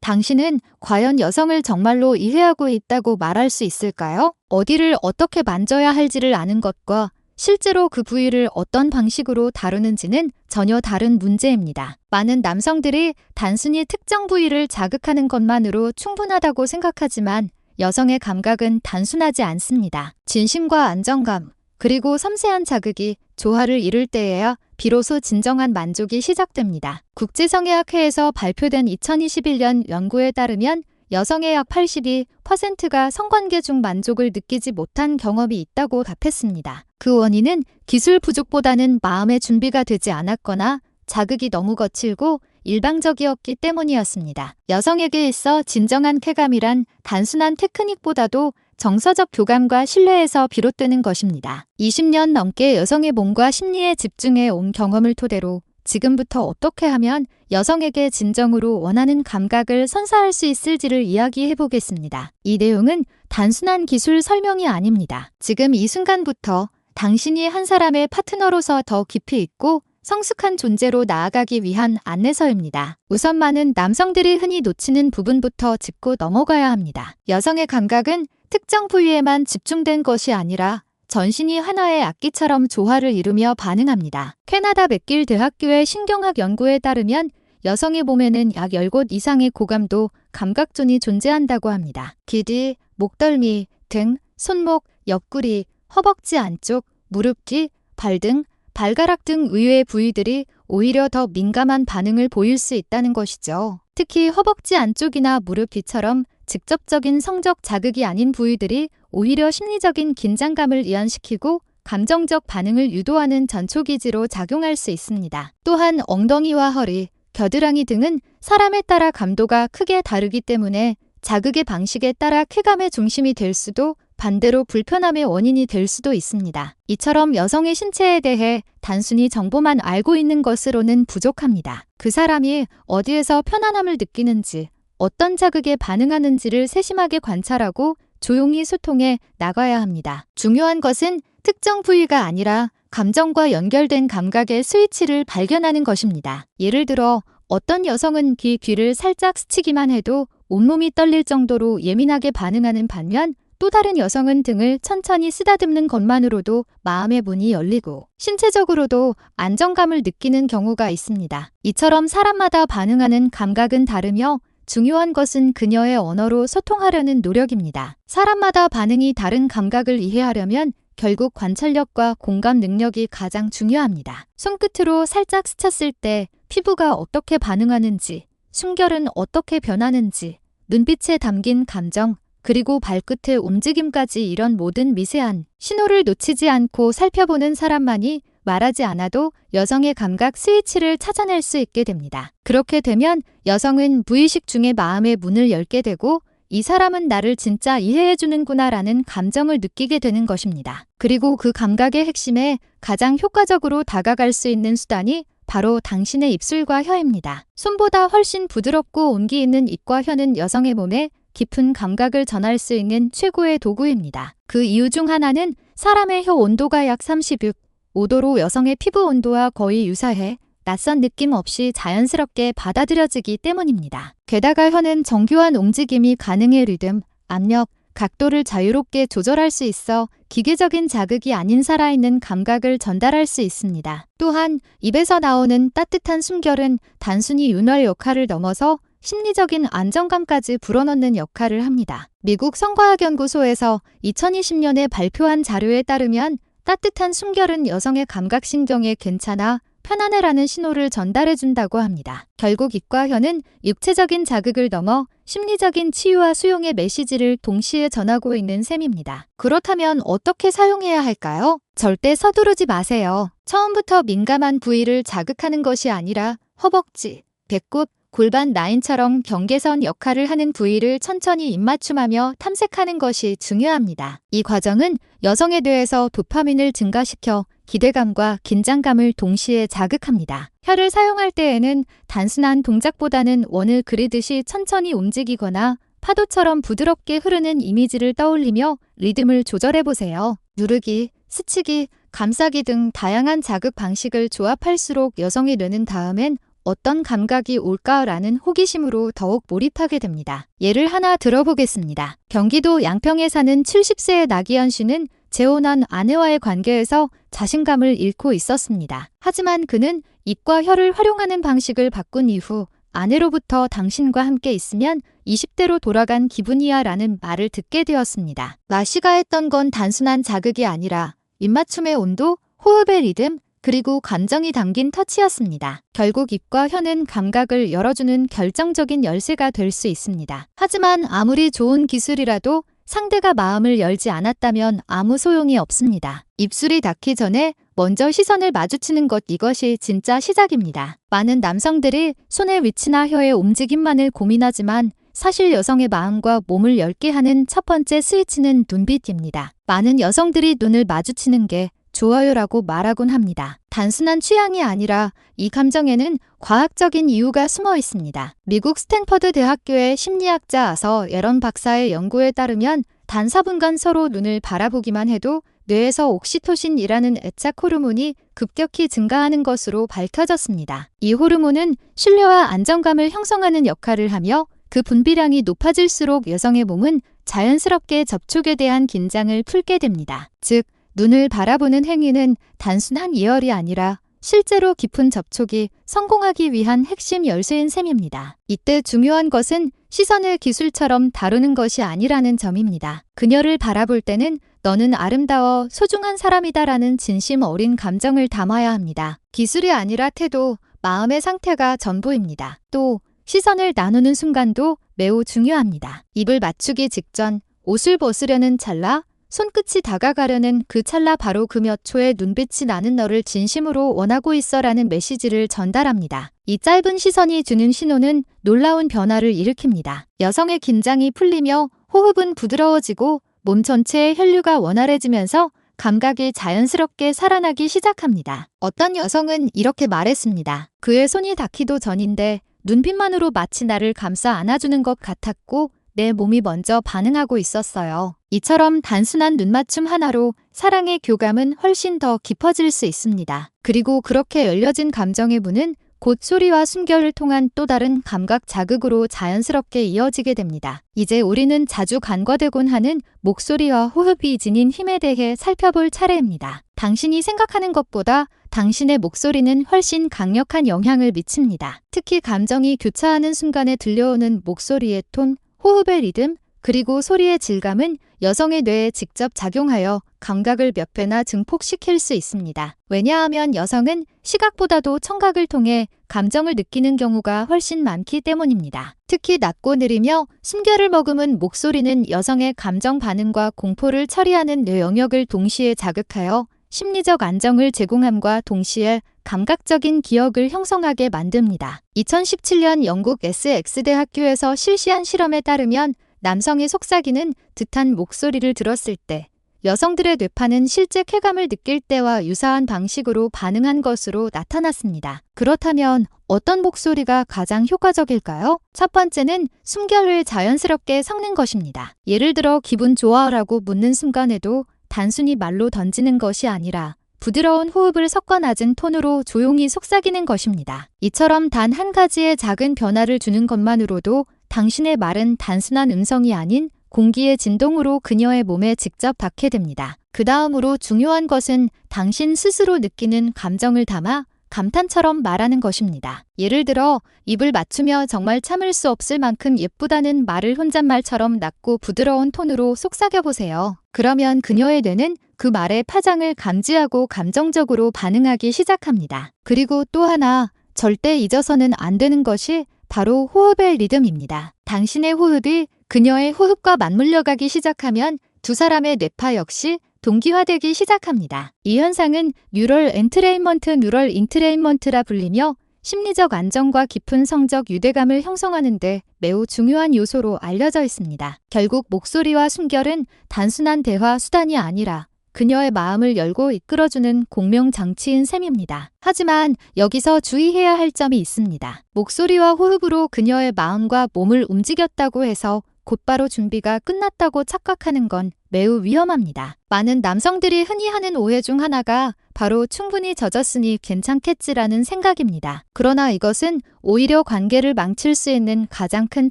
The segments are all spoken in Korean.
당신은 과연 여성을 정말로 이해하고 있다고 말할 수 있을까요? 어디를 어떻게 만져야 할지를 아는 것과 실제로 그 부위를 어떤 방식으로 다루는지는 전혀 다른 문제입니다. 많은 남성들이 단순히 특정 부위를 자극하는 것만으로 충분하다고 생각하지만 여성의 감각은 단순하지 않습니다. 진심과 안정감, 그리고 섬세한 자극이 조화를 이룰 때에야 비로소 진정한 만족이 시작됩니다. 국제성의학회에서 발표된 2021년 연구에 따르면 여성의 약 82%가 성관계 중 만족을 느끼지 못한 경험이 있다고 답했습니다. 그 원인은 기술 부족보다는 마음의 준비가 되지 않았거나 자극이 너무 거칠고 일방적이었기 때문이었습니다. 여성에게 있어 진정한 쾌감이란 단순한 테크닉보다도 정서적 교감과 신뢰에서 비롯되는 것입니다. 20년 넘게 여성의 몸과 심리에 집중해 온 경험을 토대로 지금부터 어떻게 하면 여성에게 진정으로 원하는 감각을 선사할 수 있을지를 이야기해 보겠습니다. 이 내용은 단순한 기술 설명이 아닙니다. 지금 이 순간부터 당신이 한 사람의 파트너로서 더 깊이 있고 성숙한 존재로 나아가기 위한 안내서입니다. 우선 많은 남성들이 흔히 놓치는 부분부터 짚고 넘어가야 합니다. 여성의 감각은 특정 부위에만 집중된 것이 아니라 전신이 하나의 악기처럼 조화를 이루며 반응합니다. 캐나다 맥길 대학교의 신경학 연구에 따르면 여성의 몸에는 약 10곳 이상의 고감도 감각존이 존재한다고 합니다. 귀뒤, 목덜미, 등, 손목, 옆구리, 허벅지 안쪽, 무릎 뒤, 발 등, 발가락 등 의외의 부위들이 오히려 더 민감한 반응을 보일 수 있다는 것이죠. 특히 허벅지 안쪽이나 무릎 뒤처럼 직접적인 성적 자극이 아닌 부위들이 오히려 심리적인 긴장감을 이완시키고 감정적 반응을 유도하는 전초기지로 작용할 수 있습니다. 또한 엉덩이와 허리, 겨드랑이 등은 사람에 따라 감도가 크게 다르기 때문에 자극의 방식에 따라 쾌감의 중심이 될 수도 반대로 불편함의 원인이 될 수도 있습니다. 이처럼 여성의 신체에 대해 단순히 정보만 알고 있는 것으로는 부족합니다. 그 사람이 어디에서 편안함을 느끼는지, 어떤 자극에 반응하는지를 세심하게 관찰하고 조용히 소통해 나가야 합니다. 중요한 것은 특정 부위가 아니라 감정과 연결된 감각의 스위치를 발견하는 것입니다. 예를 들어 어떤 여성은 귀를 살짝 스치기만 해도 온몸이 떨릴 정도로 예민하게 반응하는 반면 또 다른 여성은 등을 천천히 쓰다듬는 것만으로도 마음의 문이 열리고 신체적으로도 안정감을 느끼는 경우가 있습니다. 이처럼 사람마다 반응하는 감각은 다르며 중요한 것은 그녀의 언어로 소통하려는 노력입니다. 사람마다 반응이 다른 감각을 이해하려면 결국 관찰력과 공감 능력이 가장 중요합니다. 손끝으로 살짝 스쳤을 때 피부가 어떻게 반응하는지, 숨결은 어떻게 변하는지, 눈빛에 담긴 감정, 그리고 발끝의 움직임까지 이런 모든 미세한 신호를 놓치지 않고 살펴보는 사람만이 말하지 않아도 여성의 감각 스위치를 찾아낼 수 있게 됩니다. 그렇게 되면 여성은 무의식 중에 마음의 문을 열게 되고 이 사람은 나를 진짜 이해해주는구나 라는 감정을 느끼게 되는 것입니다. 그리고 그 감각의 핵심에 가장 효과적으로 다가갈 수 있는 수단이 바로 당신의 입술과 혀입니다. 손보다 훨씬 부드럽고 온기 있는 입과 혀는 여성의 몸에 깊은 감각을 전할 수 있는 최고의 도구입니다. 그 이유 중 하나는 사람의 혀 온도가 약 36~5도로 여성의 피부 온도와 거의 유사해 낯선 느낌 없이 자연스럽게 받아들여지기 때문입니다. 게다가 혀는 정교한 움직임이 가능해 리듬, 압력, 각도를 자유롭게 조절할 수 있어 기계적인 자극이 아닌 살아있는 감각을 전달할 수 있습니다. 또한 입에서 나오는 따뜻한 숨결은 단순히 윤활 역할을 넘어서 심리적인 안정감까지 불어넣는 역할을 합니다. 미국 성과학연구소에서 2020년에 발표한 자료에 따르면 따뜻한 숨결은 여성의 감각신경에 괜찮아 편안해라는 신호를 전달해준다고 합니다. 결국 입과 혀는 육체적인 자극을 넘어 심리적인 치유와 수용의 메시지를 동시에 전하고 있는 셈입니다. 그렇다면 어떻게 사용해야 할까요? 절대 서두르지 마세요. 처음부터 민감한 부위를 자극하는 것이 아니라 허벅지, 배꼽, 골반 라인처럼 경계선 역할을 하는 부위를 천천히 입맞춤하며 탐색하는 것이 중요합니다. 이 과정은 여성의 뇌에서 도파민을 증가시켜 기대감과 긴장감을 동시에 자극합니다. 혀를 사용할 때에는 단순한 동작보다는 원을 그리듯이 천천히 움직이거나 파도처럼 부드럽게 흐르는 이미지를 떠올리며 리듬을 조절해보세요. 누르기, 스치기, 감싸기 등 다양한 자극 방식을 조합할수록 여성의 뇌는 다음엔 어떤 감각이 올까라는 호기심으로 더욱 몰입하게 됩니다. 예를 하나 들어보겠습니다. 경기도 양평에 사는 70세의 나기현 씨는 재혼한 아내와의 관계에서 자신감을 잃고 있었습니다. 하지만 그는 입과 혀를 활용하는 방식을 바꾼 이후 아내로부터 당신과 함께 있으면 20대로 돌아간 기분이야 라는 말을 듣게 되었습니다. 마 씨가 했던 건 단순한 자극이 아니라 입맞춤의 온도, 호흡의 리듬, 그리고 감정이 담긴 터치였습니다. 결국 입과 혀는 감각을 열어주는 결정적인 열쇠가 될 수 있습니다. 하지만 아무리 좋은 기술이라도 상대가 마음을 열지 않았다면 아무 소용이 없습니다. 입술이 닿기 전에 먼저 시선을 마주치는 이것이 진짜 시작입니다. 많은 남성들이 손의 위치나 혀의 움직임만을 고민하지만 사실 여성의 마음과 몸을 열게 하는 첫 번째 스위치는 눈빛입니다. 많은 여성들이 눈을 마주치는 게 좋아요라고 말하곤 합니다. 단순한 취향이 아니라 이 감정에는 과학적인 이유가 숨어 있습니다. 미국 스탠퍼드 대학교의 심리학자 아서 예런 박사의 연구에 따르면 단 4분간 서로 눈을 바라보기만 해도 뇌에서 옥시토신이라는 애착 호르몬이 급격히 증가하는 것으로 밝혀졌습니다. 이 호르몬은 신뢰와 안정감을 형성하는 역할을 하며 그 분비량이 높아질수록 여성의 몸은 자연스럽게 접촉에 대한 긴장을 풀게 됩니다. 즉, 눈을 바라보는 행위는 단순한 예열이 아니라 실제로 깊은 접촉이 성공하기 위한 핵심 열쇠인 셈입니다. 이때 중요한 것은 시선을 기술처럼 다루는 것이 아니라는 점입니다. 그녀를 바라볼 때는 너는 아름다워 소중한 사람이다라는 진심 어린 감정을 담아야 합니다. 기술이 아니라 태도, 마음의 상태가 전부입니다. 또 시선을 나누는 순간도 매우 중요합니다. 입을 맞추기 직전 옷을 벗으려는 찰나, 손끝이 다가가려는 그 찰나 바로 그 몇 초의 눈빛이 나는 너를 진심으로 원하고 있어라는 메시지를 전달합니다. 이 짧은 시선이 주는 신호는 놀라운 변화를 일으킵니다. 여성의 긴장이 풀리며 호흡은 부드러워지고 몸 전체의 혈류가 원활해지면서 감각이 자연스럽게 살아나기 시작합니다. 어떤 여성은 이렇게 말했습니다. 그의 손이 닿기도 전인데 눈빛만으로 마치 나를 감싸 안아주는 것 같았고 내 몸이 먼저 반응하고 있었어요. 이처럼 단순한 눈맞춤 하나로 사랑의 교감은 훨씬 더 깊어질 수 있습니다. 그리고 그렇게 열려진 감정의 문은 곧 소리와 숨결을 통한 또 다른 감각 자극으로 자연스럽게 이어지게 됩니다. 이제 우리는 자주 간과되곤 하는 목소리와 호흡이 지닌 힘에 대해 살펴볼 차례입니다. 당신이 생각하는 것보다 당신의 목소리는 훨씬 강력한 영향을 미칩니다. 특히 감정이 교차하는 순간에 들려오는 목소리의 톤, 호흡의 리듬, 그리고 소리의 질감은 여성의 뇌에 직접 작용하여 감각을 몇 배나 증폭시킬 수 있습니다. 왜냐하면 여성은 시각보다도 청각을 통해 감정을 느끼는 경우가 훨씬 많기 때문입니다. 특히 낮고 느리며 숨결을 머금은 목소리는 여성의 감정 반응과 공포를 처리하는 뇌 영역을 동시에 자극하여 심리적 안정을 제공함과 동시에 감각적인 기억을 형성하게 만듭니다. 2017년 영국 에스엑스 대학교에서 실시한 실험에 따르면 남성의 속삭이는 듯한 목소리를 들었을 때 여성들의 뇌파는 실제 쾌감을 느낄 때와 유사한 방식으로 반응한 것으로 나타났습니다. 그렇다면 어떤 목소리가 가장 효과적일까요? 첫 번째는 숨결을 자연스럽게 섞는 것입니다. 예를 들어 기분 좋아라고 묻는 순간에도 단순히 말로 던지는 것이 아니라 부드러운 호흡을 섞어 낮은 톤으로 조용히 속삭이는 것입니다. 이처럼 단 한 가지의 작은 변화를 주는 것만으로도 당신의 말은 단순한 음성이 아닌 공기의 진동으로 그녀의 몸에 직접 닿게 됩니다. 그 다음으로 중요한 것은 당신 스스로 느끼는 감정을 담아 감탄처럼 말하는 것입니다. 예를 들어 입을 맞추며 정말 참을 수 없을 만큼 예쁘다는 말을 혼잣말처럼 낮고 부드러운 톤으로 속삭여보세요. 그러면 그녀의 뇌는 그 말의 파장을 감지하고 감정적으로 반응하기 시작합니다. 그리고 또 하나 절대 잊어서는 안 되는 것이 바로 호흡의 리듬입니다. 당신의 호흡이 그녀의 호흡과 맞물려가기 시작하면 두 사람의 뇌파 역시 동기화되기 시작합니다. 이 현상은 뉴럴 인트레인먼트라 불리며 심리적 안정과 깊은 성적 유대감을 형성하는 데 매우 중요한 요소로 알려져 있습니다. 결국 목소리와 숨결은 단순한 대화 수단이 아니라 그녀의 마음을 열고 이끌어주는 공명장치인 셈입니다. 하지만 여기서 주의해야 할 점이 있습니다. 목소리와 호흡으로 그녀의 마음과 몸을 움직였다고 해서 곧바로 준비가 끝났다고 착각하는 건 매우 위험합니다. 많은 남성들이 흔히 하는 오해 중 하나가 바로 충분히 젖었으니 괜찮겠지라는 생각입니다. 그러나 이것은 오히려 관계를 망칠 수 있는 가장 큰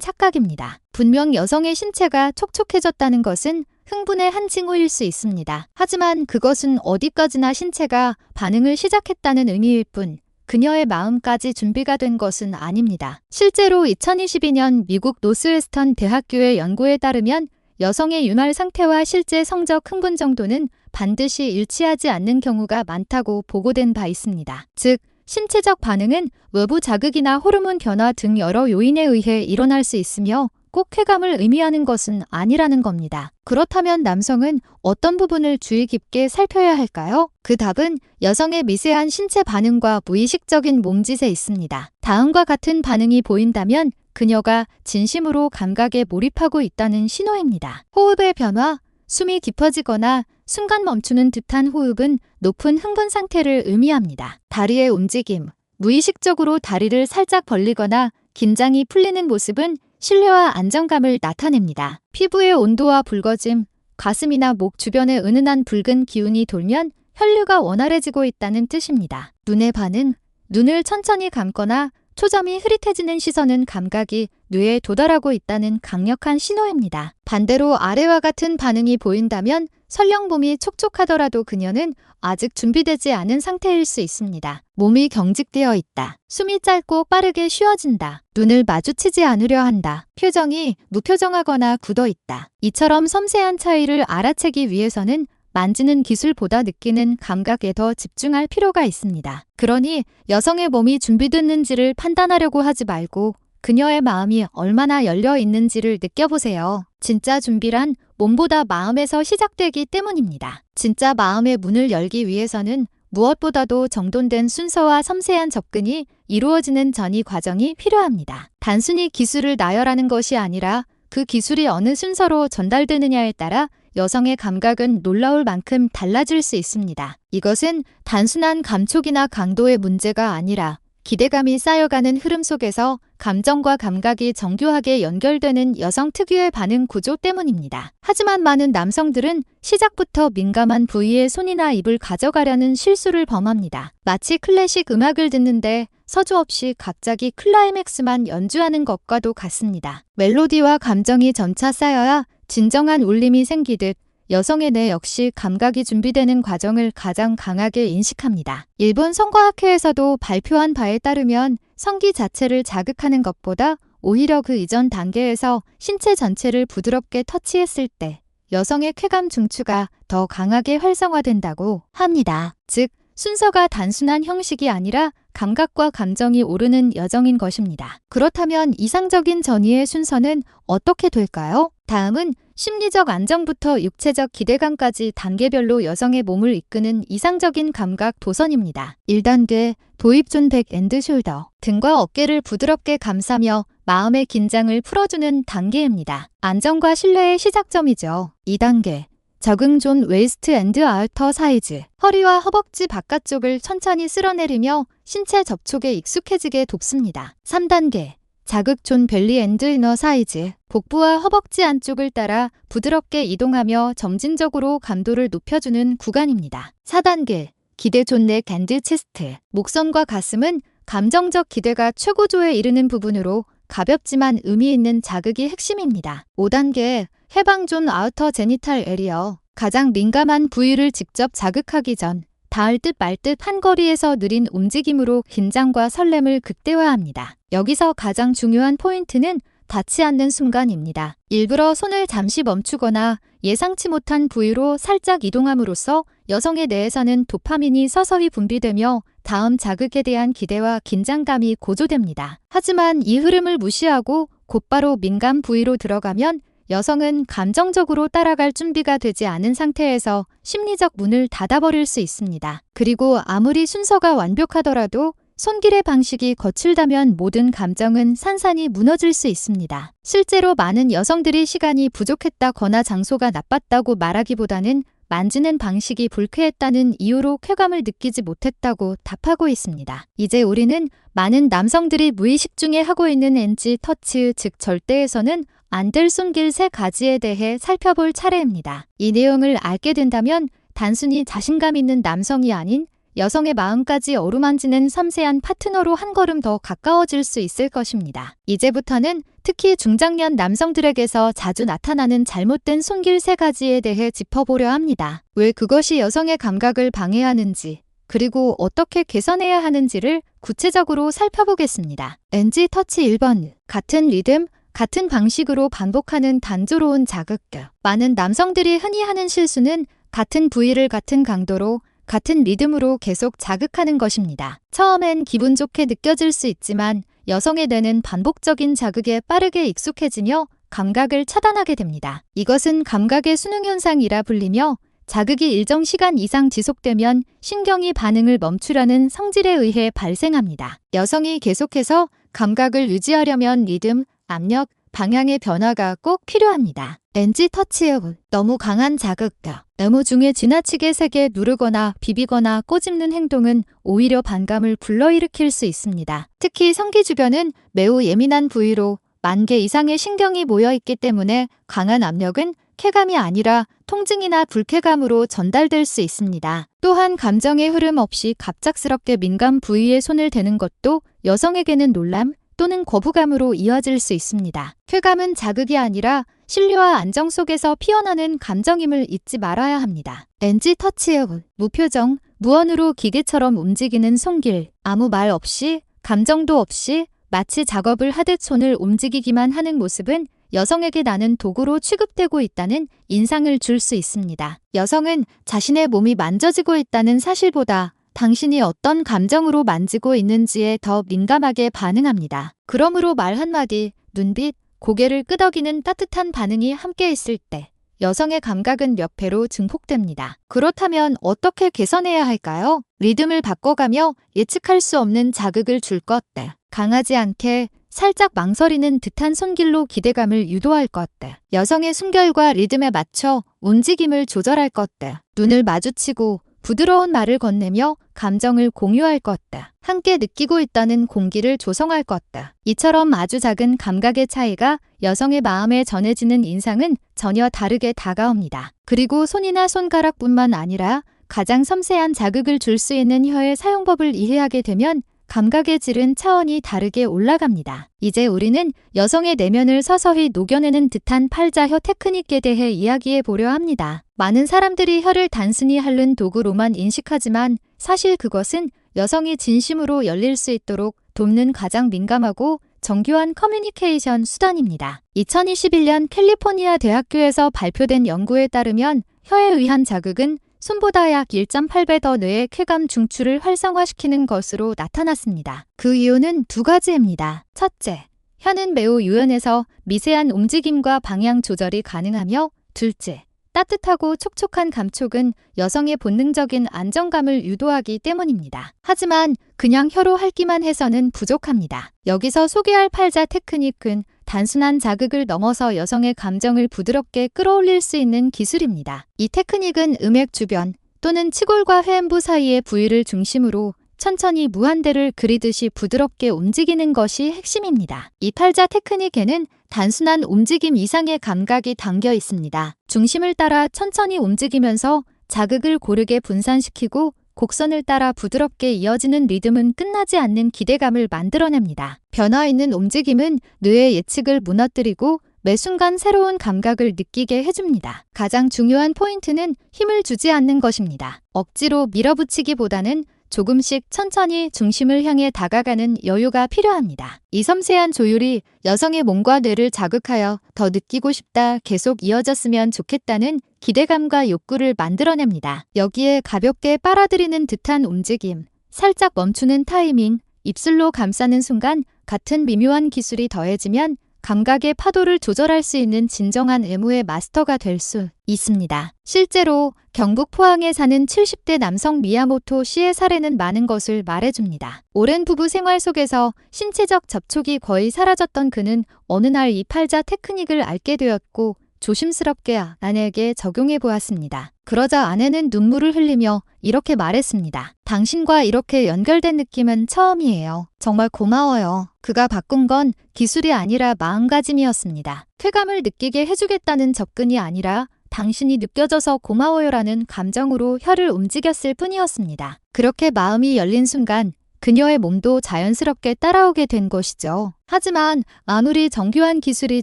착각입니다. 분명 여성의 신체가 촉촉해졌다는 것은 흥분의 한 징후일 수 있습니다. 하지만 그것은 어디까지나 신체가 반응을 시작했다는 의미일 뿐 그녀의 마음까지 준비가 된 것은 아닙니다. 실제로 2022년 미국 노스웨스턴 대학교의 연구에 따르면 여성의 윤활 상태와 실제 성적 흥분 정도는 반드시 일치하지 않는 경우가 많다고 보고된 바 있습니다. 즉, 신체적 반응은 외부 자극이나 호르몬 변화 등 여러 요인에 의해 일어날 수 있으며 꼭 쾌감을 의미하는 것은 아니라는 겁니다. 그렇다면 남성은 어떤 부분을 주의 깊게 살펴야 할까요? 그 답은 여성의 미세한 신체 반응과 무의식적인 몸짓에 있습니다. 다음과 같은 반응이 보인다면 그녀가 진심으로 감각에 몰입하고 있다는 신호입니다. 호흡의 변화, 숨이 깊어지거나 순간 멈추는 듯한 호흡은 높은 흥분 상태를 의미합니다. 다리의 움직임, 무의식적으로 다리를 살짝 벌리거나 긴장이 풀리는 모습은 신뢰와 안정감을 나타냅니다. 피부의 온도와 붉어짐, 가슴이나 목 주변에 은은한 붉은 기운이 돌면 혈류가 원활해지고 있다는 뜻입니다. 눈의 반응, 눈을 천천히 감거나 초점이 흐릿해지는 시선은 감각이 뇌에 도달하고 있다는 강력한 신호입니다. 반대로 아래와 같은 반응이 보인다면 설령 몸이 촉촉하더라도 그녀는 아직 준비되지 않은 상태일 수 있습니다. 몸이 경직되어 있다. 숨이 짧고 빠르게 쉬어진다. 눈을 마주치지 않으려 한다. 표정이 무표정하거나 굳어 있다. 이처럼 섬세한 차이를 알아채기 위해서는 만지는 기술보다 느끼는 감각에 더 집중할 필요가 있습니다. 그러니 여성의 몸이 준비됐는지를 판단하려고 하지 말고 그녀의 마음이 얼마나 열려 있는지를 느껴보세요. 진짜 준비란 몸보다 마음에서 시작되기 때문입니다. 진짜 마음의 문을 열기 위해서는 무엇보다도 정돈된 순서와 섬세한 접근이 이루어지는 전이 과정이 필요합니다. 단순히 기술을 나열하는 것이 아니라 그 기술이 어느 순서로 전달되느냐에 따라 여성의 감각은 놀라울 만큼 달라질 수 있습니다. 이것은 단순한 감촉이나 강도의 문제가 아니라 기대감이 쌓여가는 흐름 속에서 감정과 감각이 정교하게 연결되는 여성 특유의 반응 구조 때문입니다. 하지만 많은 남성들은 시작부터 민감한 부위에 손이나 입을 가져가려는 실수를 범합니다. 마치 클래식 음악을 듣는데 서주 없이 갑자기 클라이맥스만 연주하는 것과도 같습니다. 멜로디와 감정이 점차 쌓여야 진정한 울림이 생기듯 여성의 뇌 역시 감각이 준비되는 과정을 가장 강하게 인식합니다. 일본 성과학회에서도 발표한 바에 따르면 성기 자체를 자극하는 것보다 오히려 그 이전 단계에서 신체 전체를 부드럽게 터치했을 때 여성의 쾌감 중추가 더 강하게 활성화된다고 합니다. 즉, 순서가 단순한 형식이 아니라 감각과 감정이 오르는 여정인 것입니다. 그렇다면 이상적인 전이의 순서는 어떻게 될까요? 다음은 심리적 안정부터 육체적 기대감까지 단계별로 여성의 몸을 이끄는 이상적인 감각 도선입니다. 1단계 도입 존 백 앤드 숄더, 등과 어깨를 부드럽게 감싸며 마음의 긴장을 풀어주는 단계입니다. 안정과 신뢰의 시작점이죠. 2단계 적응 존 웨이스트 앤드 아우터 사이즈, 허리와 허벅지 바깥쪽을 천천히 쓸어내리며 신체 접촉에 익숙해지게 돕습니다. 3단계 자극 존 벨리 앤드 이너 사이즈, 복부와 허벅지 안쪽을 따라 부드럽게 이동하며 점진적으로 감도를 높여주는 구간입니다. 4단계 기대 존 넥 앤드 체스트, 목선과 가슴은 감정적 기대가 최고조에 이르는 부분으로 가볍지만 의미 있는 자극이 핵심입니다. 5단계 해방 존 아우터 제니탈 에리어, 가장 민감한 부위를 직접 자극하기 전 닿을 듯 말 듯 한 거리에서 느린 움직임으로 긴장과 설렘을 극대화합니다. 여기서 가장 중요한 포인트는 닿지 않는 순간입니다. 일부러 손을 잠시 멈추거나 예상치 못한 부위로 살짝 이동함으로써 여성의 뇌에서는 도파민이 서서히 분비되며 다음 자극에 대한 기대와 긴장감이 고조됩니다. 하지만 이 흐름을 무시하고 곧바로 민감 부위로 들어가면 여성은 감정적으로 따라갈 준비가 되지 않은 상태에서 심리적 문을 닫아버릴 수 있습니다. 그리고 아무리 순서가 완벽하더라도 손길의 방식이 거칠다면 모든 감정은 산산이 무너질 수 있습니다. 실제로 많은 여성들이 시간이 부족했다거나 장소가 나빴다고 말하기보다는 만지는 방식이 불쾌했다는 이유로 쾌감을 느끼지 못했다고 답하고 있습니다. 이제 우리는 많은 남성들이 무의식 중에 하고 있는 NG 터치, 즉 절대에서는 안 될 손길 3가지에 대해 살펴볼 차례입니다. 이 내용을 알게 된다면 단순히 자신감 있는 남성이 아닌 여성의 마음까지 어루만지는 섬세한 파트너로 한 걸음 더 가까워질 수 있을 것입니다. 이제부터는 특히 중장년 남성들에게서 자주 나타나는 잘못된 손길 3가지에 대해 짚어보려 합니다. 왜 그것이 여성의 감각을 방해하는지, 그리고 어떻게 개선해야 하는지를 구체적으로 살펴보겠습니다. NG 터치 1번. 같은 리듬, 같은 방식으로 반복하는 단조로운 자극. 많은 남성들이 흔히 하는 실수는 같은 부위를 같은 강도로 같은 리듬으로 계속 자극하는 것입니다. 처음엔 기분 좋게 느껴질 수 있지만 여성의 뇌는 반복적인 자극에 빠르게 익숙해지며 감각을 차단하게 됩니다. 이것은 감각의 순응현상이라 불리며 자극이 일정 시간 이상 지속되면 신경이 반응을 멈추려는 성질에 의해 발생합니다. 여성이 계속해서 감각을 유지하려면 리듬, 압력, 방향의 변화가 꼭 필요합니다. NG 터치의 너무 강한 자극. 너무 중에 지나치게 세게 누르거나 비비거나 꼬집는 행동은 오히려 반감을 불러일으킬 수 있습니다. 특히 성기 주변은 매우 예민한 부위로 10,000개 이상의 신경이 모여있기 때문에 강한 압력은 쾌감이 아니라 통증이나 불쾌감으로 전달될 수 있습니다. 또한 감정의 흐름 없이 갑작스럽게 민감 부위에 손을 대는 것도 여성에게는 놀람 또는 거부감으로 이어질 수 있습니다. 쾌감은 자극이 아니라 신뢰와 안정 속에서 피어나는 감정임을 잊지 말아야 합니다. NG 터치의 무표정, 무언으로 기계처럼 움직이는 손길, 아무 말 없이, 감정도 없이 마치 작업을 하듯 손을 움직이기만 하는 모습은 여성에게 나는 도구로 취급되고 있다는 인상을 줄 수 있습니다. 여성은 자신의 몸이 만져지고 있다는 사실보다 당신이 어떤 감정으로 만지고 있는지에 더 민감하게 반응합니다. 그러므로 말 한마디, 눈빛, 고개를 끄덕이는 따뜻한 반응이 함께 있을 때 여성의 감각은 몇 배로 증폭됩니다. 그렇다면 어떻게 개선해야 할까요? 리듬을 바꿔가며 예측할 수 없는 자극을 줄 것. 강하지 않게 살짝 망설이는 듯한 손길로 기대감을 유도할 것. 여성의 숨결과 리듬에 맞춰 움직임을 조절할 것. 눈을 마주치고 부드러운 말을 건네며 감정을 공유할 것. 함께 느끼고 있다는 공기를 조성할 것. 이처럼 아주 작은 감각의 차이가 여성의 마음에 전해지는 인상은 전혀 다르게 다가옵니다. 그리고 손이나 손가락뿐만 아니라 가장 섬세한 자극을 줄 수 있는 혀의 사용법을 이해하게 되면 감각의 질은 차원이 다르게 올라갑니다. 이제 우리는 여성의 내면을 서서히 녹여내는 듯한 팔자혀 테크닉에 대해 이야기해 보려 합니다. 많은 사람들이 혀를 단순히 핥는 도구로만 인식하지만 사실 그것은 여성이 진심으로 열릴 수 있도록 돕는 가장 민감하고 정교한 커뮤니케이션 수단입니다. 2021년 캘리포니아 대학교에서 발표된 연구에 따르면 혀에 의한 자극은 손보다 약 1.8배 더 뇌의 쾌감 중추를 활성화시키는 것으로 나타났습니다. 그 이유는 2가지입니다. 첫째, 혀는 매우 유연해서 미세한 움직임과 방향 조절이 가능하며 둘째, 따뜻하고 촉촉한 감촉은 여성의 본능적인 안정감을 유도하기 때문입니다. 하지만 그냥 혀로 핥기만 해서는 부족합니다. 여기서 소개할 팔자 테크닉은 단순한 자극을 넘어서 여성의 감정을 부드럽게 끌어올릴 수 있는 기술입니다. 이 테크닉은 음액 주변 또는 치골과 회음부 사이의 부위를 중심으로 천천히 무한대를 그리듯이 부드럽게 움직이는 것이 핵심입니다. 이 팔자 테크닉에는 단순한 움직임 이상의 감각이 담겨 있습니다. 중심을 따라 천천히 움직이면서 자극을 고르게 분산시키고 곡선을 따라 부드럽게 이어지는 리듬은 끝나지 않는 기대감을 만들어냅니다. 변화 있는 움직임은 뇌의 예측을 무너뜨리고 매 순간 새로운 감각을 느끼게 해줍니다. 가장 중요한 포인트는 힘을 주지 않는 것입니다. 억지로 밀어붙이기보다는 조금씩 천천히 중심을 향해 다가가는 여유가 필요합니다. 이 섬세한 조율이 여성의 몸과 뇌를 자극하여 더 느끼고 싶다, 계속 이어졌으면 좋겠다는 기대감과 욕구를 만들어냅니다. 여기에 가볍게 빨아들이는 듯한 움직임, 살짝 멈추는 타이밍, 입술로 감싸는 순간 같은 미묘한 기술이 더해지면 감각의 파도를 조절할 수 있는 진정한 외모의 마스터가 될 수 있습니다. 실제로 경북 포항에 사는 70대 남성 미야모토 씨의 사례는 많은 것을 말해줍니다. 오랜 부부 생활 속에서 신체적 접촉이 거의 사라졌던 그는 어느 날 이 팔자 테크닉을 알게 되었고 조심스럽게 아내에게 적용해 보았습니다. 그러자 아내는 눈물을 흘리며 이렇게 말했습니다. 당신과 이렇게 연결된 느낌은 처음이에요. 정말 고마워요. 그가 바꾼 건 기술이 아니라 마음가짐이었습니다. 쾌감을 느끼게 해주겠다는 접근이 아니라 당신이 느껴져서 고마워요라는 감정으로 혀를 움직였을 뿐이었습니다. 그렇게 마음이 열린 순간 그녀의 몸도 자연스럽게 따라오게 된 것이죠. 하지만 아무리 정교한 기술이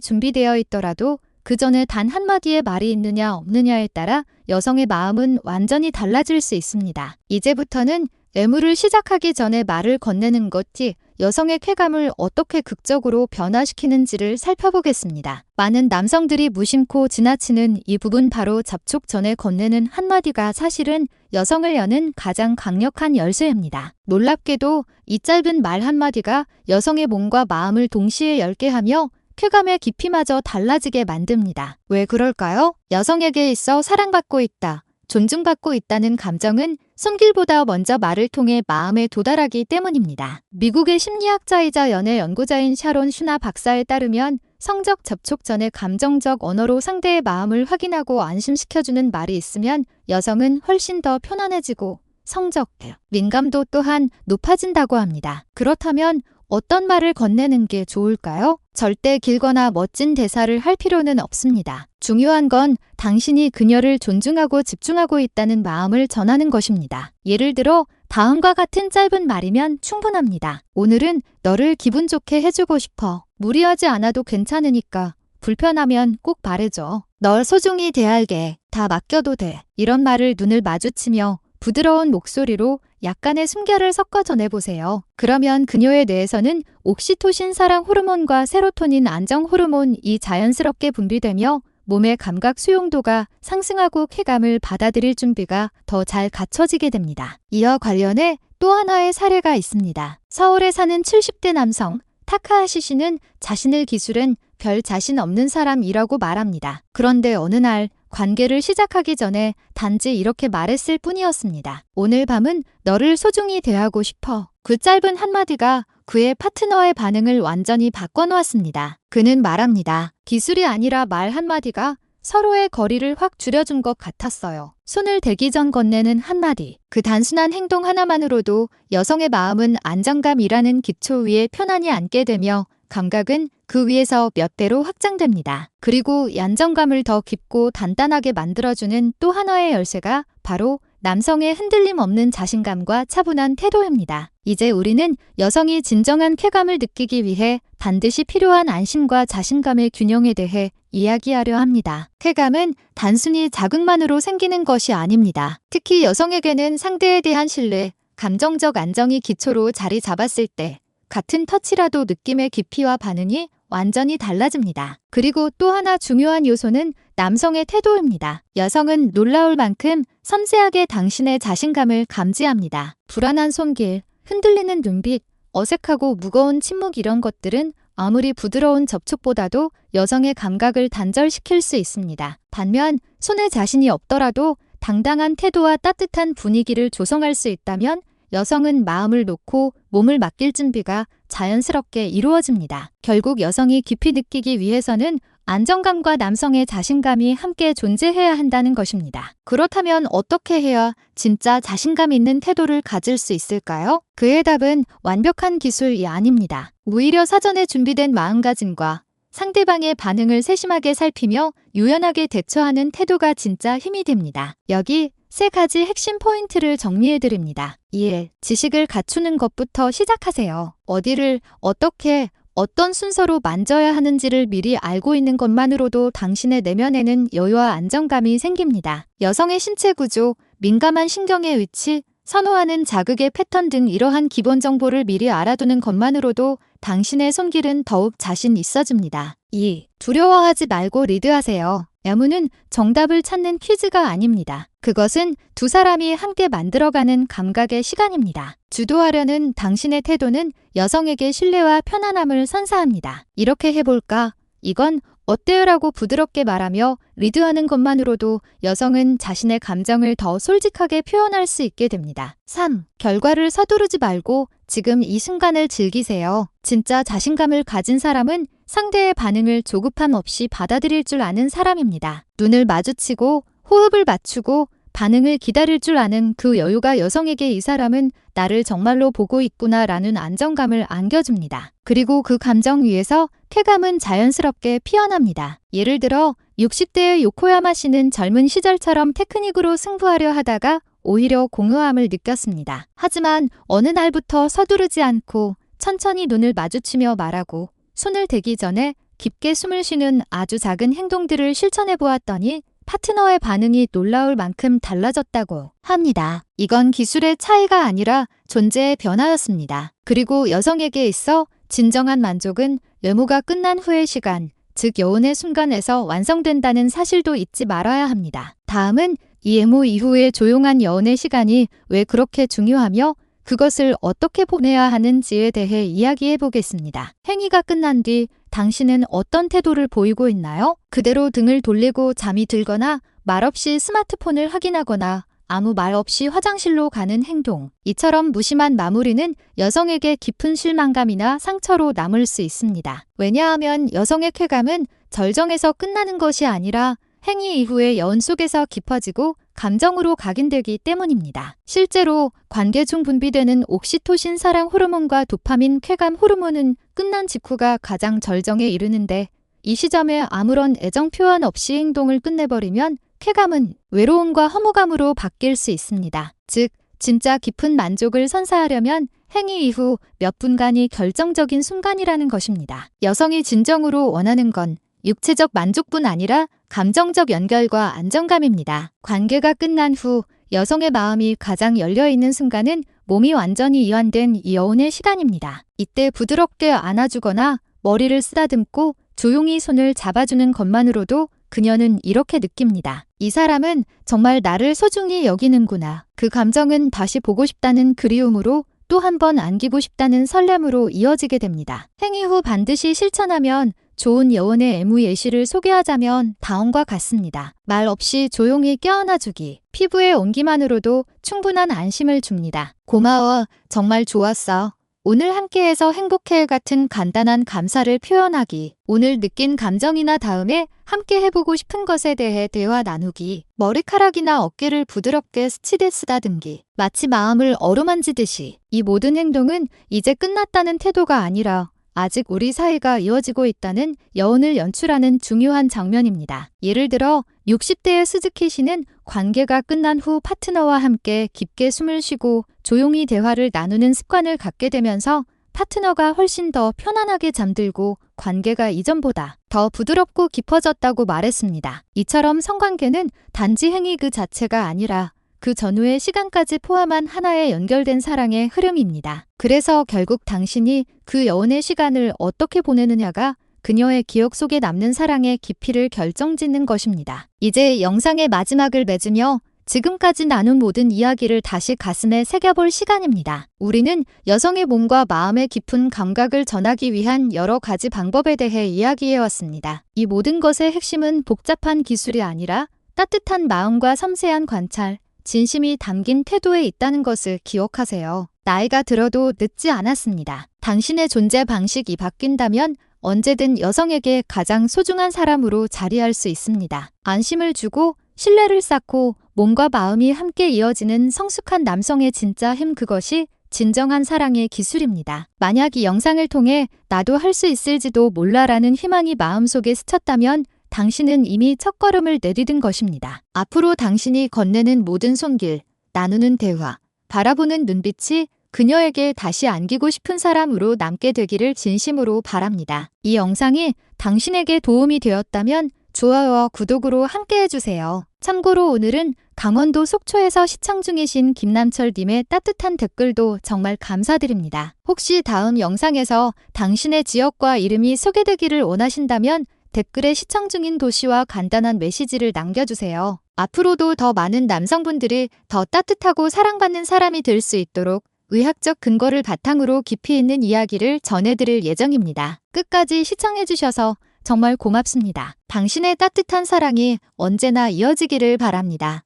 준비되어 있더라도 그 전에 단 한마디의 말이 있느냐 없느냐에 따라 여성의 마음은 완전히 달라질 수 있습니다. 이제부터는 애무를 시작하기 전에 말을 건네는 것이 여성의 쾌감을 어떻게 극적으로 변화시키는지를 살펴보겠습니다. 많은 남성들이 무심코 지나치는 이 부분, 바로 접촉 전에 건네는 한마디가 사실은 여성을 여는 가장 강력한 열쇠입니다. 놀랍게도 이 짧은 말 한마디가 여성의 몸과 마음을 동시에 열게 하며 쾌감의 깊이마저 달라지게 만듭니다. 왜 그럴까요? 여성에게 있어 사랑받고 있다, 존중받고 있다는 감정은 손길보다 먼저 말을 통해 마음에 도달하기 때문입니다. 미국의 심리학자이자 연애 연구자인 샤론 슈나 박사에 따르면 성적 접촉 전에 감정적 언어로 상대의 마음을 확인하고 안심시켜주는 말이 있으면 여성은 훨씬 더 편안해지고 성적 민감도 또한 높아진다고 합니다. 그렇다면 어떤 말을 건네는 게 좋을까요? 절대 길거나 멋진 대사를 할 필요는 없습니다. 중요한 건 당신이 그녀를 존중하고 집중하고 있다는 마음을 전하는 것입니다. 예를 들어 다음과 같은 짧은 말이면 충분합니다. 오늘은 너를 기분 좋게 해주고 싶어. 무리하지 않아도 괜찮으니까. 불편하면 꼭 말해줘. 널 소중히 대할게. 다 맡겨도 돼. 이런 말을 눈을 마주치며 부드러운 목소리로 약간의 숨결을 섞어 전해보세요. 그러면 그녀의 뇌에서는 옥시토신 사랑 호르몬과 세로토닌 안정 호르몬이 자연스럽게 분비되며 몸의 감각 수용도가 상승하고 쾌감을 받아들일 준비가 더 잘 갖춰지게 됩니다. 이와 관련해 또 하나의 사례가 있습니다. 서울에 사는 70대 남성 타카하시 씨는 자신의 기술은 별 자신 없는 사람이라고 말합니다. 그런데 어느 날 관계를 시작하기 전에 단지 이렇게 말했을 뿐이었습니다. 오늘 밤은 너를 소중히 대하고 싶어. 그 짧은 한마디가 그의 파트너의 반응을 완전히 바꿔놓았습니다. 그는 말합니다. 기술이 아니라 말 한마디가 서로의 거리를 확 줄여준 것 같았어요. 손을 대기 전 건네는 한마디. 그 단순한 행동 하나만으로도 여성의 마음은 안정감이라는 기초 위에 편안히 앉게 되며 감각은 그 위에서 몇 배로 확장됩니다. 그리고 이 안정감을 더 깊고 단단하게 만들어주는 또 하나의 열쇠가 바로 남성의 흔들림 없는 자신감과 차분한 태도입니다. 이제 우리는 여성이 진정한 쾌감을 느끼기 위해 반드시 필요한 안심과 자신감의 균형에 대해 이야기하려 합니다. 쾌감은 단순히 자극만으로 생기는 것이 아닙니다. 특히 여성에게는 상대에 대한 신뢰, 감정적 안정이 기초로 자리 잡았을 때 같은 터치라도 느낌의 깊이와 반응이 완전히 달라집니다. 그리고 또 하나 중요한 요소는 남성의 태도입니다. 여성은 놀라울 만큼 섬세하게 당신의 자신감을 감지합니다. 불안한 손길, 흔들리는 눈빛, 어색하고 무거운 침묵, 이런 것들은 아무리 부드러운 접촉보다도 여성의 감각을 단절시킬 수 있습니다. 반면 손에 자신이 없더라도 당당한 태도와 따뜻한 분위기를 조성할 수 있다면 여성은 마음을 놓고 몸을 맡길 준비가 자연스럽게 이루어집니다. 결국 여성이 깊이 느끼기 위해서는 안정감과 남성의 자신감이 함께 존재해야 한다는 것입니다. 그렇다면 어떻게 해야 진짜 자신감 있는 태도를 가질 수 있을까요? 그의 답은 완벽한 기술이 아닙니다. 오히려 사전에 준비된 마음가짐과 상대방의 반응을 세심하게 살피며 유연하게 대처하는 태도가 진짜 힘이 됩니다. 여기 3가지 핵심 포인트를 정리해드립니다. 1. 지식을 갖추는 것부터 시작하세요. 어디를 어떻게 어떤 순서로 만져야 하는지를 미리 알고 있는 것만으로도 당신의 내면에는 여유와 안정감이 생깁니다. 여성의 신체 구조, 민감한 신경의 위치, 선호하는 자극의 패턴 등 이러한 기본 정보를 미리 알아두는 것만으로도 당신의 손길은 더욱 자신 있어집니다. 2. 두려워하지 말고 리드하세요. 애무는 정답을 찾는 퀴즈가 아닙니다. 그것은 두 사람이 함께 만들어가는 감각의 시간입니다. 주도하려는 당신의 태도는 여성에게 신뢰와 편안함을 선사합니다. 이렇게 해볼까? 이건 어때요라고 부드럽게 말하며 리드하는 것만으로도 여성은 자신의 감정을 더 솔직하게 표현할 수 있게 됩니다. 3. 결과를 서두르지 말고 지금 이 순간을 즐기세요. 진짜 자신감을 가진 사람은 상대의 반응을 조급함 없이 받아들일 줄 아는 사람입니다. 눈을 마주치고 호흡을 맞추고 반응을 기다릴 줄 아는 그 여유가 여성에게 이 사람은 나를 정말로 보고 있구나라는 안정감을 안겨줍니다. 그리고 그 감정 위에서 쾌감은 자연스럽게 피어납니다. 예를 들어 60대의 요코야마 씨는 젊은 시절처럼 테크닉으로 승부하려 하다가 오히려 공허함을 느꼈습니다. 하지만 어느 날부터 서두르지 않고 천천히 눈을 마주치며 말하고 손을 대기 전에 깊게 숨을 쉬는 아주 작은 행동들을 실천해 보았더니 파트너의 반응이 놀라울 만큼 달라졌다고 합니다. 이건 기술의 차이가 아니라 존재의 변화였습니다. 그리고 여성에게 있어 진정한 만족은 외모가 끝난 후의 시간, 즉 여운의 순간에서 완성된다는 사실도 잊지 말아야 합니다. 다음은 이 외모 이후의 조용한 여운의 시간이 왜 그렇게 중요하며 그것을 어떻게 보내야 하는지에 대해 이야기해 보겠습니다. 행위가 끝난 뒤 당신은 어떤 태도를 보이고 있나요? 그대로 등을 돌리고 잠이 들거나 말없이 스마트폰을 확인하거나 아무 말 없이 화장실로 가는 행동. 이처럼 무심한 마무리는 여성에게 깊은 실망감이나 상처로 남을 수 있습니다. 왜냐하면 여성의 쾌감은 절정에서 끝나는 것이 아니라 행위 이후의 여운 속에서 깊어지고 감정으로 각인되기 때문입니다. 실제로 관계 중 분비되는 옥시토신 사랑 호르몬과 도파민 쾌감 호르몬은 끝난 직후가 가장 절정에 이르는데 이 시점에 아무런 애정 표현 없이 행동을 끝내버리면 쾌감은 외로움과 허무감으로 바뀔 수 있습니다. 즉, 진짜 깊은 만족을 선사하려면 행위 이후 몇 분간이 결정적인 순간이라는 것입니다. 여성이 진정으로 원하는 건 육체적 만족뿐 아니라 감정적 연결과 안정감입니다. 관계가 끝난 후 여성의 마음이 가장 열려있는 순간은 몸이 완전히 이완된 여운의 시간입니다. 이때 부드럽게 안아주거나 머리를 쓰다듬고 조용히 손을 잡아주는 것만으로도 그녀는 이렇게 느낍니다. 이 사람은 정말 나를 소중히 여기는구나. 그 감정은 다시 보고 싶다는 그리움으로 또 한 번 안기고 싶다는 설렘으로 이어지게 됩니다. 행위 후 반드시 실천하면 좋은 여운의 애무 예시를 소개하자면 다음과 같습니다. 말 없이 조용히 껴안아주기. 피부의 온기만으로도 충분한 안심을 줍니다. 고마워. 정말 좋았어. 오늘 함께해서 행복해 같은 간단한 감사를 표현하기. 오늘 느낀 감정이나 다음에 함께 해보고 싶은 것에 대해 대화 나누기. 머리카락이나 어깨를 부드럽게 스치듯 쓰다듬기. 마치 마음을 어루만지듯이. 이 모든 행동은 이제 끝났다는 태도가 아니라 아직 우리 사이가 이어지고 있다는 여운을 연출하는 중요한 장면입니다. 예를 들어 60대의 스즈키 씨는 관계가 끝난 후 파트너와 함께 깊게 숨을 쉬고 조용히 대화를 나누는 습관을 갖게 되면서 파트너가 훨씬 더 편안하게 잠들고 관계가 이전보다 더 부드럽고 깊어졌다고 말했습니다. 이처럼 성관계는 단지 행위 그 자체가 아니라 그 전후의 시간까지 포함한 하나의 연결된 사랑의 흐름입니다. 그래서 결국 당신이 그 여운의 시간을 어떻게 보내느냐가 그녀의 기억 속에 남는 사랑의 깊이를 결정짓는 것입니다. 이제 영상의 마지막을 맺으며 지금까지 나눈 모든 이야기를 다시 가슴에 새겨볼 시간입니다. 우리는 여성의 몸과 마음의 깊은 감각을 전하기 위한 여러 가지 방법에 대해 이야기해왔습니다. 이 모든 것의 핵심은 복잡한 기술이 아니라 따뜻한 마음과 섬세한 관찰, 진심이 담긴 태도에 있다는 것을 기억하세요. 나이가 들어도 늦지 않았습니다. 당신의 존재 방식이 바뀐다면 언제든 여성에게 가장 소중한 사람으로 자리할 수 있습니다. 안심을 주고 신뢰를 쌓고 몸과 마음이 함께 이어지는 성숙한 남성의 진짜 힘, 그것이 진정한 사랑의 기술입니다. 만약 이 영상을 통해 나도 할 수 있을지도 몰라라는 희망이 마음속에 스쳤다면 당신은 이미 첫걸음을 내디딘 것입니다. 앞으로 당신이 건네는 모든 손길, 나누는 대화, 바라보는 눈빛이 그녀에게 다시 안기고 싶은 사람으로 남게 되기를 진심으로 바랍니다. 이 영상이 당신에게 도움이 되었다면 좋아요와 구독으로 함께 해주세요. 참고로 오늘은 강원도 속초에서 시청 중이신 김남철님의 따뜻한 댓글도 정말 감사드립니다. 혹시 다음 영상에서 당신의 지역과 이름이 소개되기를 원하신다면 댓글에 시청 중인 도시와 간단한 메시지를 남겨주세요. 앞으로도 더 많은 남성분들이 더 따뜻하고 사랑받는 사람이 될 수 있도록 의학적 근거를 바탕으로 깊이 있는 이야기를 전해드릴 예정입니다. 끝까지 시청해주셔서 정말 고맙습니다. 당신의 따뜻한 사랑이 언제나 이어지기를 바랍니다.